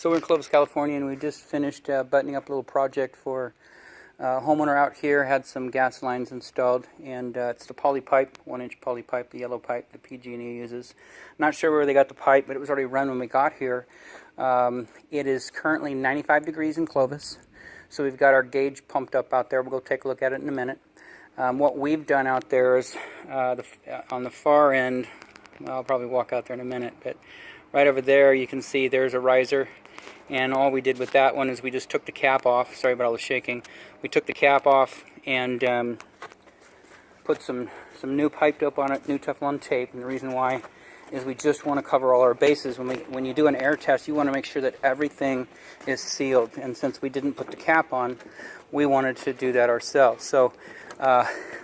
So we're in Clovis, California, and we just finished buttoning up a little project for a homeowner out here. Had some gas lines installed, and it's the poly pipe, 1-inch poly pipe, the yellow pipe that PG&E uses. Not sure where they got the pipe, but it was already run when we got here. It is currently 95 degrees in Clovis, so we've got our gauge pumped up out there. We'll go take a look at it in a minute. What we've done out there is on the far end, I'll probably walk out there in a minute, but right over there you can see there's a riser, and all we did with that one is we just took the cap off. Sorry about all the shaking. We took the cap off and put some new pipe dope on it, new Teflon tape, and the reason why is we just want to cover all our bases. When you do an air test, you want to make sure that everything is sealed, and since we didn't put the cap on, we wanted to do that ourselves. So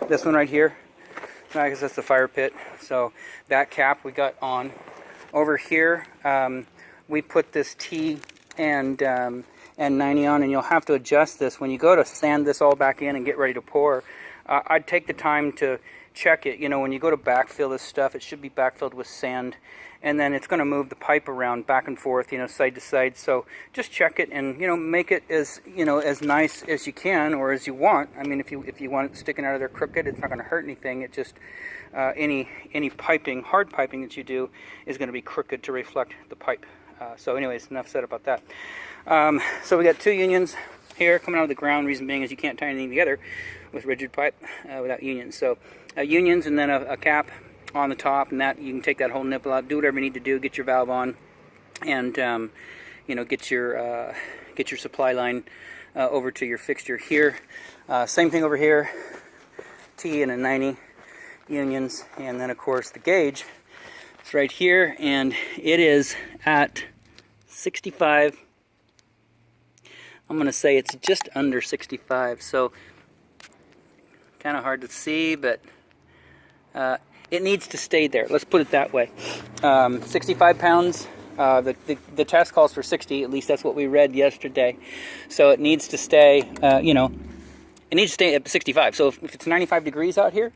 this one right here, I guess that's the fire pit, so that cap we got on. Over here, we put this T and 90 on, and you'll have to adjust this. When you go to sand this all back in and get ready to pour, I'd take the time to check it. You know, when you go to backfill this stuff, it should be backfilled with sand, and then it's going to move the pipe around back and forth, you know, side to side. So just check it and, you know, make it as, you know, as nice as you can or as you want. I mean, if you want it sticking out of there crooked, it's not going to hurt anything. It just any piping, hard piping that you do is going to be crooked to reflect the pipe. So anyways, enough said about that. So we got two unions here coming out of the ground. Reason being is you can't tie anything together with rigid pipe without unions. So unions and then a cap on the top, and that you can take that whole nipple out, do whatever you need to do, get your valve on, and you know, get your supply line over to your fixture here. Same thing over here, T and a 90 unions, and then of course the gauge. It's right here, and it is at 65. I'm going to say it's just under 65, so kind of hard to see, but it needs to stay there. Let's put it that way. 65 pounds. The test calls for 60, at least that's what we read yesterday. So it needs to stay, you know, it needs to stay at 65. So if it's 95 degrees out here,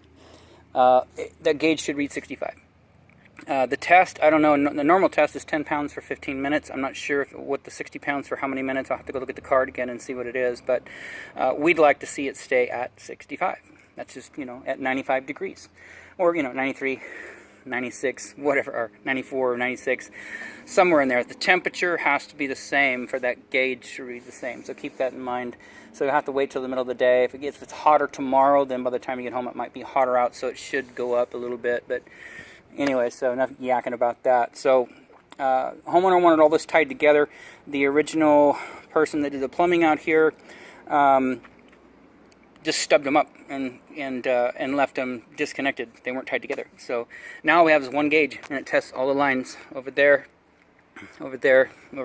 that gauge should read 65. The test, I don't know, the normal test is 10 pounds for 15 minutes. I'm not sure what the 60 pounds for how many minutes. I'll have to go look at the card again and see what it is, but we'd like to see it stay at 65. That's just, you know, at 95 degrees. Or, you know, 93, 96, whatever, or 94 or 96, somewhere in there. The temperature has to be the same for that gauge to read the same, so keep that in mind. So you'll have to wait till the middle of the day. If it's hotter tomorrow, then by the time you get home it might be hotter out, so it should go up a little bit, but anyway, so enough yakking about that. So homeowner wanted all this tied together. The original person that did the plumbing out here just stubbed them up and left them disconnected. They weren't tied together. So now we have this one gauge, and it tests all the lines over there, over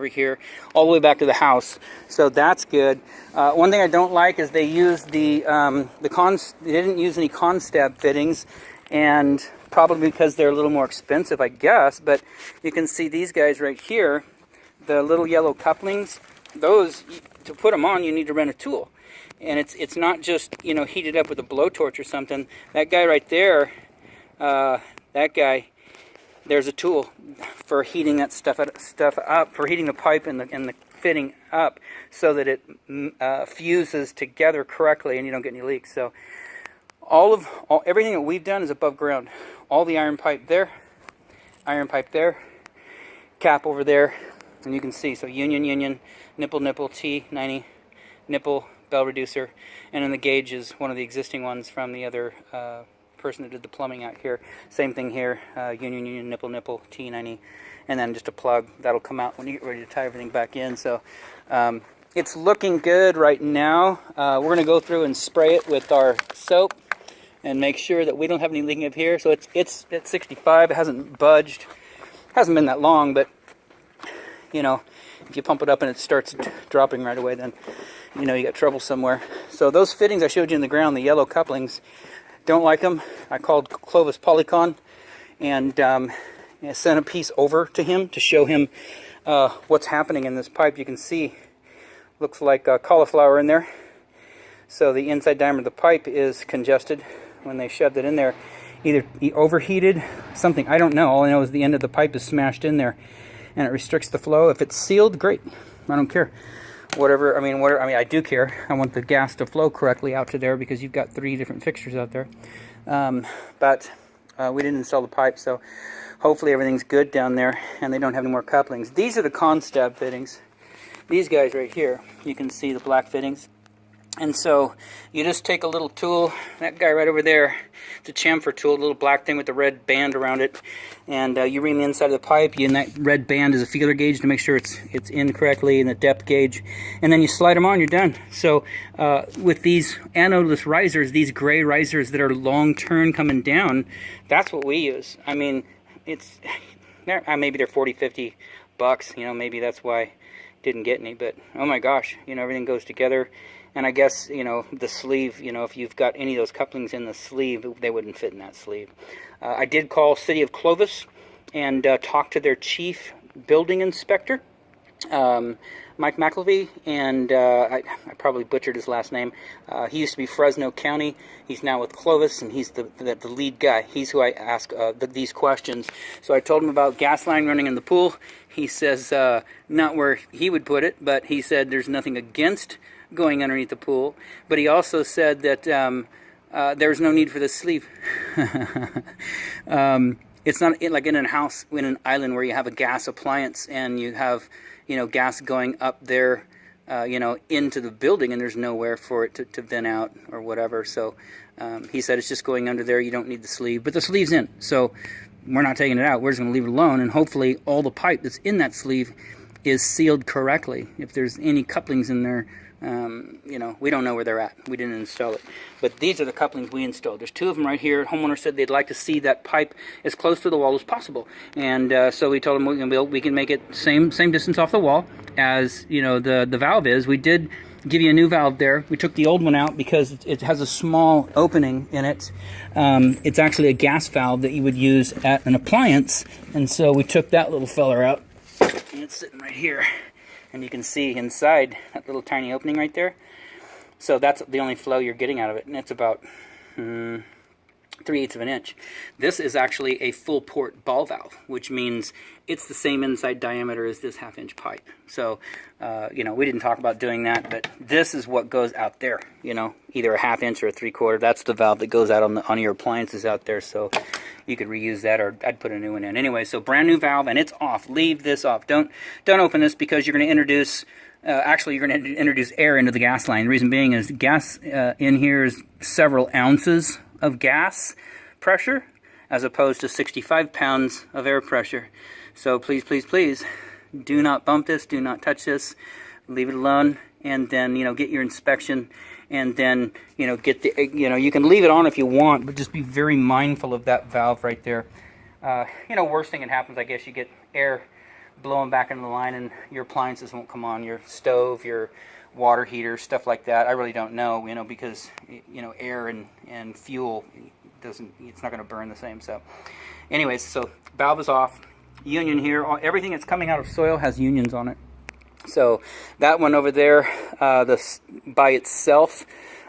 here, all the way back to the house. So that's good. One thing I don't like is they used they didn't use any constab fittings, and probably because they're a little more expensive, I guess. But you can see these guys right here, the little yellow couplings. Those, to put them on, you need to rent a tool. And it's not just, you know, heated up with a blowtorch or something. That guy right there, there's a tool for heating that stuff up, for heating the pipe and the fitting up, so that it fuses together correctly and you don't get any leaks. So everything that we've done is above ground. All the iron pipe there, cap over there, and you can see, so union, nipple, T, 90, nipple, bell reducer, and then the gauge is one of the existing ones from the other person that did the plumbing out here. Same thing here, union, nipple, T, 90, and then just a plug. That'll come out when you get ready to tie everything back in. So it's looking good right now. We're going to go through and spray it with our soap and make sure that we don't have any leaking up here. So it's at 65. It hasn't budged. Hasn't been that long, but you know, if you pump it up and it starts dropping right away, then you know you got trouble somewhere. So those fittings I showed you in the ground, the yellow couplings, don't like them. I called Clovis Polycon and sent a piece over to him to show him what's happening in this pipe. You can see, looks like cauliflower in there. So the inside diameter of the pipe is congested when they shoved it in there. Either he overheated, something, I don't know. All I know is the end of the pipe is smashed in there. and it restricts the flow. If it's sealed, great. I don't care. Whatever, I mean, I do care. I want the gas to flow correctly out to there because you've got 3 different fixtures out there. But we didn't install the pipe, so hopefully everything's good down there and they don't have any more couplings. These are the constab fittings. These guys right here, you can see the black fittings. And so you just take a little tool, that guy right over there, it's a chamfer tool, a little black thing with the red band around it, and you ring the inside of the pipe, and that red band is a feeler gauge to make sure it's in correctly, and the depth gauge, and then you slide them on, you're done. So with these anodeless risers, these gray risers that are long turn coming down, that's what we use. I mean, it's maybe they're 40, 50 bucks, you know, maybe that's why I didn't get any, but oh my gosh, you know, everything goes together. And I guess, you know, the sleeve, you know, if you've got any of those couplings in the sleeve, they wouldn't fit in that sleeve. I did call City of Clovis and talk to their chief building inspector, Mike McElvey, and I probably butchered his last name. He used to be Fresno County. He's now with Clovis, and he's the lead guy. He's who I ask these questions. So I told him about gas line running in the pool. He says not where he would put it, but he said there's nothing against going underneath the pool, but he also said that there's no need for the sleeve. It's not like in a house, in an island where you have a gas appliance and you have, you know, gas going up there, you know, into the building, and there's nowhere for it to vent out or whatever. So he said it's just going under there. You don't need the sleeve, but the sleeve's in, so we're not taking it out. We're just going to leave it alone, and hopefully all the pipe that's in that sleeve is sealed correctly. If there's any couplings in there, you know, we don't know where they're at. We didn't install it. But these are the couplings we installed. There's 2 of them right here. Homeowner said they'd like to see that pipe as close to the wall as possible. And so we told them we can make it same distance off the wall as, you know, the valve is. We did give you a new valve there. We took the old one out because it has a small opening in it. It's actually a gas valve that you would use at an appliance. And so we took that little feller out. And it's sitting right here. And you can see inside that little tiny opening right there. So that's the only flow you're getting out of it. And it's about 3/8 of an inch. This is actually a full port ball valve, which means it's the same inside diameter as this 1/2 inch pipe. So, you know, we didn't talk about doing that, but this is what goes out there, you know, either a 1/2 inch or a 3/4. That's the valve that goes out on your appliances out there. So you could reuse that, or I'd put a new one in. Anyway, so brand new valve, and it's off. Leave this off. Don't open this, because you're going to introduce, actually you're going to introduce air into the gas line. The reason being is gas in here is several ounces of gas pressure as opposed to 65 pounds of air pressure. So please, please, please do not bump this, do not touch this, leave it alone, and then, you know, get your inspection, and then, you know, get the, you know, you can leave it on if you want, but just be very mindful of that valve right there. You know, worst thing that happens, I guess, you get air blowing back into the line and your appliances won't come on, your stove, your water heater, stuff like that. I really don't know, you know, because, you know, air and fuel doesn't, it's not going to burn the same. So anyways, so valve is off. Union here, everything that's coming out of soil has unions on it. So that one over there, by itself,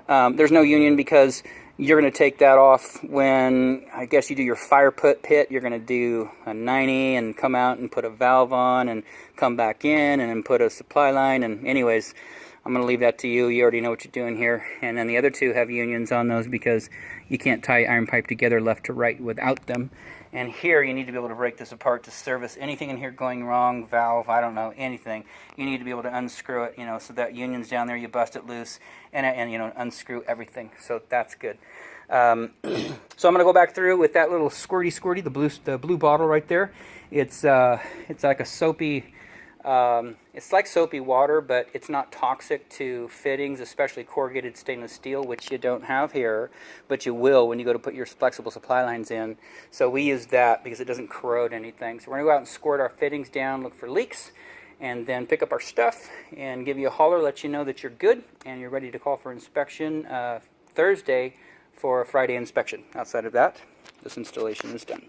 there's no union, because you're going to take that off when, I guess, you do your fire pit. You're going to do a 90 and come out and put a valve on and come back in and then put a supply line. And anyways, I'm going to leave that to you. You already know what you're doing here. And then the other 2 have unions on those, because you can't tie iron pipe together left to right without them. And here you need to be able to break this apart to service anything in here going wrong, valve, I don't know, anything. You need to be able to unscrew it, you know, so that union's down there, you bust it loose, and you know, unscrew everything. So that's good. So I'm going to go back through with that little squirty, the blue bottle right there. It's like a soapy, it's like soapy water, but it's not toxic to fittings, especially corrugated stainless steel, which you don't have here, but you will when you go to put your flexible supply lines in. So we use that because it doesn't corrode anything. So we're going to go out and squirt our fittings down, look for leaks, and then pick up our stuff and give you a holler, let you know that you're good and you're ready to call for inspection Thursday for a Friday inspection. Outside of that, this installation is done.